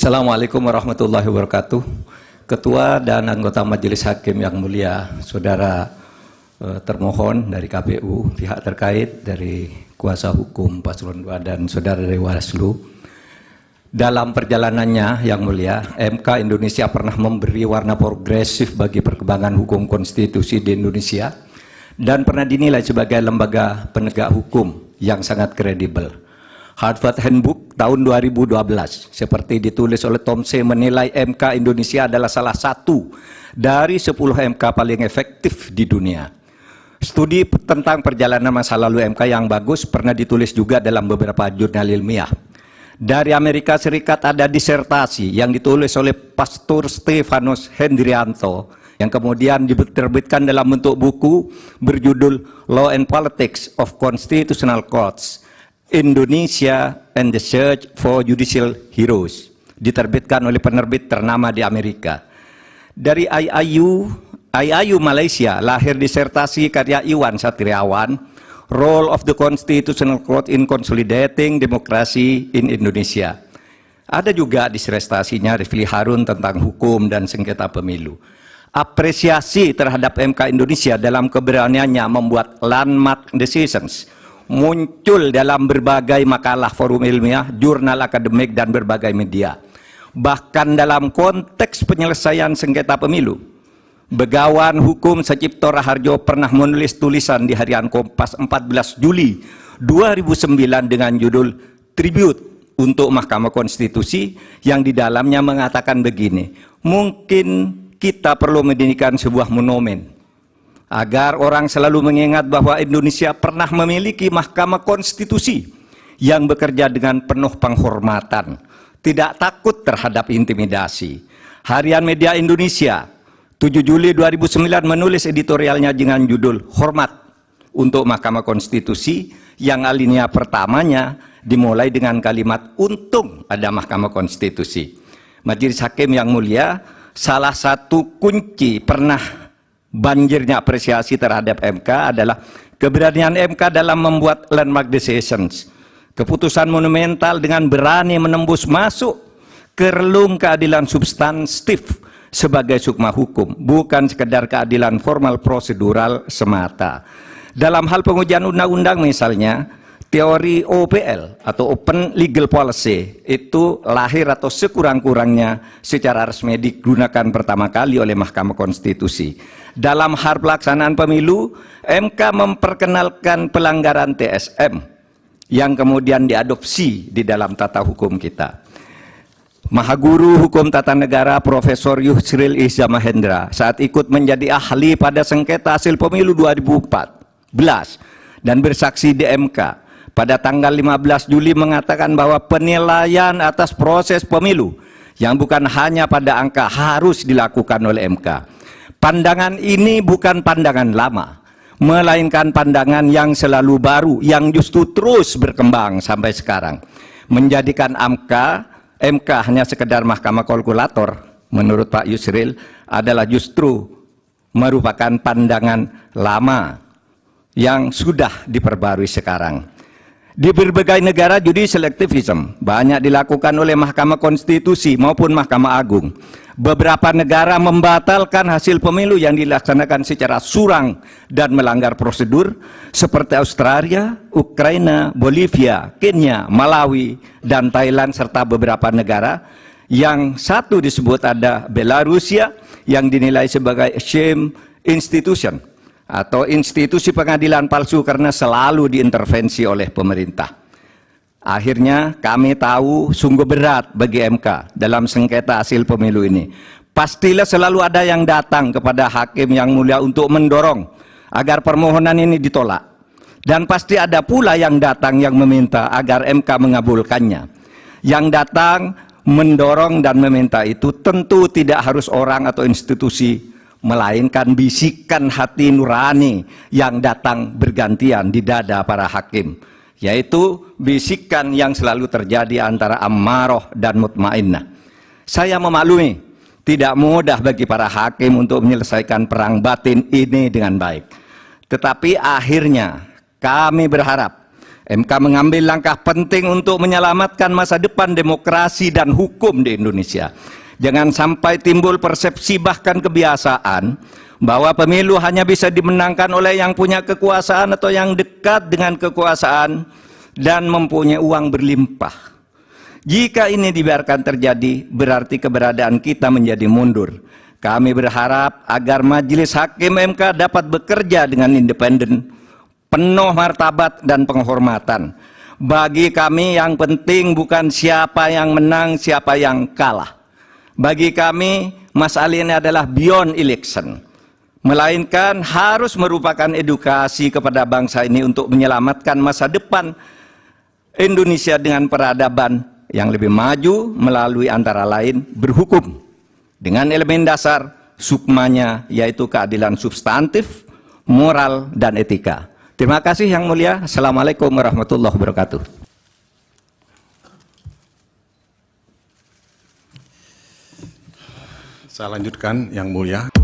Assalamualaikum warahmatullahi wabarakatuh. Ketua dan anggota Majelis Hakim yang mulia, saudara termohon dari KPU, pihak terkait dari kuasa hukum Paslon 2 dan saudara dari Bawaslu. Dalam perjalanannya yang mulia, MK Indonesia pernah memberi warna progresif bagi perkembangan hukum konstitusi di Indonesia dan pernah dinilai sebagai lembaga penegak hukum yang sangat kredibel. Harvard Handbook tahun 2012 seperti ditulis oleh Tom C. menilai MK Indonesia adalah salah satu dari 10 MK paling efektif di dunia. Studi tentang perjalanan masa lalu MK yang bagus pernah ditulis juga dalam beberapa jurnal ilmiah. Dari Amerika Serikat ada disertasi yang ditulis oleh Pastor Stefanus Hendrianto yang kemudian diterbitkan dalam bentuk buku berjudul Law and Politics of Constitutional Courts, Indonesia and the Search for Judicial Heroes, diterbitkan oleh penerbit ternama di Amerika. Dari IIU Malaysia lahir disertasi karya Iwan Satriawan, Role of the Constitutional Court in Consolidating Democracy in Indonesia. Ada juga disertasinya Rifli Harun tentang hukum dan sengketa pemilu. Apresiasi terhadap MK Indonesia dalam keberaniannya membuat landmark decisions muncul dalam berbagai makalah forum ilmiah, jurnal akademik, dan berbagai media. Bahkan dalam konteks penyelesaian sengketa pemilu, Begawan Hukum Sucipto Raharjo pernah menulis tulisan di harian Kompas 14 Juli 2009 dengan judul Tribute untuk Mahkamah Konstitusi, yang di dalamnya mengatakan begini: mungkin kita perlu mendirikan sebuah monumen agar orang selalu mengingat bahwa Indonesia pernah memiliki Mahkamah Konstitusi yang bekerja dengan penuh penghormatan, tidak takut terhadap intimidasi. Harian Media Indonesia 7 Juli 2009 menulis editorialnya dengan judul Hormat untuk Mahkamah Konstitusi, yang alinea pertamanya dimulai dengan kalimat untung ada Mahkamah Konstitusi. Majelis Hakim yang mulia, salah satu kunci pernah banjirnya apresiasi terhadap MK adalah keberanian MK dalam membuat landmark decisions, keputusan monumental dengan berani menembus masuk ke relung keadilan substantif sebagai sukma hukum, bukan sekedar keadilan formal prosedural semata. Dalam hal pengujian undang-undang misalnya, teori OPL atau Open Legal Policy itu lahir atau sekurang-kurangnya secara resmi digunakan pertama kali oleh Mahkamah Konstitusi. Dalam hal pelaksanaan pemilu, MK memperkenalkan pelanggaran TSM yang kemudian diadopsi di dalam tata hukum kita. Mahaguru Hukum Tata Negara Profesor Yusril Iza Mahendra saat ikut menjadi ahli pada sengketa hasil pemilu 2014 dan bersaksi di MK pada tanggal 15 Juli mengatakan bahwa penilaian atas proses pemilu yang bukan hanya pada angka harus dilakukan oleh MK. Pandangan ini bukan pandangan lama, melainkan pandangan yang selalu baru, yang justru terus berkembang sampai sekarang. Menjadikan MK hanya sekedar mahkamah kalkulator, menurut Pak Yusril, adalah justru merupakan pandangan lama yang sudah diperbarui sekarang. Di berbagai negara judicial activism banyak dilakukan oleh Mahkamah Konstitusi maupun Mahkamah Agung. Beberapa negara membatalkan hasil pemilu yang dilaksanakan secara curang dan melanggar prosedur, seperti Australia, Ukraina, Bolivia, Kenya, Malawi, dan Thailand, serta beberapa negara yang satu disebut ada Belarusia yang dinilai sebagai shame institution atau institusi pengadilan palsu karena selalu diintervensi oleh pemerintah. Akhirnya kami tahu sungguh berat bagi MK dalam sengketa hasil pemilu ini. Pastilah selalu ada yang datang kepada hakim yang mulia untuk mendorong agar permohonan ini ditolak. Dan pasti ada pula yang datang yang meminta agar MK mengabulkannya. Yang datang mendorong dan meminta itu tentu tidak harus orang atau institusi, melainkan bisikan hati nurani yang datang bergantian di dada para hakim, yaitu bisikan yang selalu terjadi antara ammaroh dan mutmainnah. Saya memaklumi tidak mudah bagi para hakim untuk menyelesaikan perang batin ini dengan baik. Tetapi akhirnya kami berharap MK mengambil langkah penting untuk menyelamatkan masa depan demokrasi dan hukum di Indonesia. Jangan sampai timbul persepsi bahkan kebiasaan bahwa pemilu hanya bisa dimenangkan oleh yang punya kekuasaan atau yang dekat dengan kekuasaan dan mempunyai uang berlimpah. Jika ini dibiarkan terjadi, berarti keberadaan kita menjadi mundur. Kami berharap agar Majelis Hakim MK dapat bekerja dengan independen, penuh martabat dan penghormatan. Bagi kami yang penting bukan siapa yang menang, siapa yang kalah. Bagi kami, masalah ini adalah beyond election, melainkan harus merupakan edukasi kepada bangsa ini untuk menyelamatkan masa depan Indonesia dengan peradaban yang lebih maju melalui antara lain berhukum dengan elemen dasar sukmanya, yaitu keadilan substantif, moral, dan etika. Terima kasih Yang Mulia. Assalamualaikum warahmatullahi wabarakatuh. Saya lanjutkan Yang Mulia.